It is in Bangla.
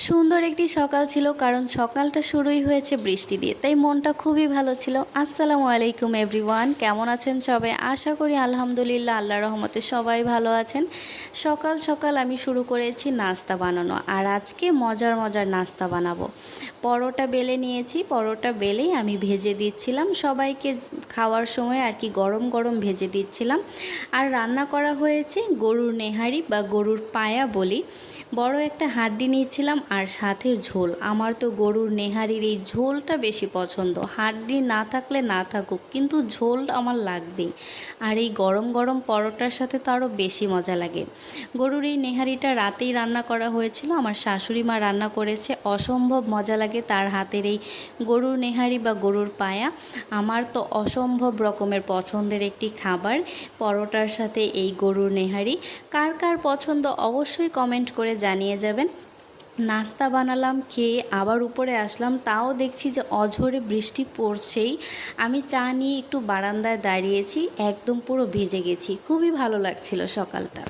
সুন্দর একটি সকাল ছিল, কারণ সকালটা শুরুই হয়েছে বৃষ্টি দিয়ে, তাই মনটা খুবই ভালো ছিল। আসসালামু আলাইকুম এভরিওয়ান, কেমন আছেন সবাই? আশা করি আলহামদুলিল্লাহ আল্লাহর রহমতে সবাই ভালো আছেন। সকাল সকাল আমি শুরু করেছি নাস্তা বানানো, আর আজকে মজার মজার নাস্তা বানাবো। পরোটা বেলে নিয়েছি, পরোটা বেলেই আমি ভেজে দিচ্ছিলাম সবাইকে খাওয়ার সময় আর কি, গরম গরম ভেজে দিচ্ছিলাম। আর রান্না করা হয়েছে গরুর নেহারি বা গরুর পায়া বলি, বড় একটা হাড্ডি নিয়েছিলাম আর সাথে ঝোল। আমার তো গরুর নেহারির এই ঝোলটা বেশি পছন্দ, হাড্ডি না থাকলে না থাকুক, কিন্তু ঝোল আমার লাগবেই। আর এই গরম গরম পরোটার সাথে তো আরও বেশি মজা লাগে। গরুর এই নেহারিটা রাতেই রান্না করা হয়েছিল, আমার শাশুড়ি মা রান্না করেছে, অসম্ভব মজা লাগে তার হাতের এই গরুর নেহারি বা গরুর পায়া। আমার তো অসম্ভব রকমের পছন্দের একটি খাবার পরোটার সাথে এই গরুর নেহারি। কার কার পছন্দ অবশ্যই কমেন্ট করে জানিয়ে যাবেন। নাস্তা বানালাম, খেয়ে আবার উপরে আসলাম, তাও দেখছি যে অঝোরে বৃষ্টি পড়ছেই। আমি চা নিয়ে একটু বারান্দায় দাঁড়িয়েছি, একদম পুরো ভিজে গেছি, খুবই ভালো লাগছিল সকালটা।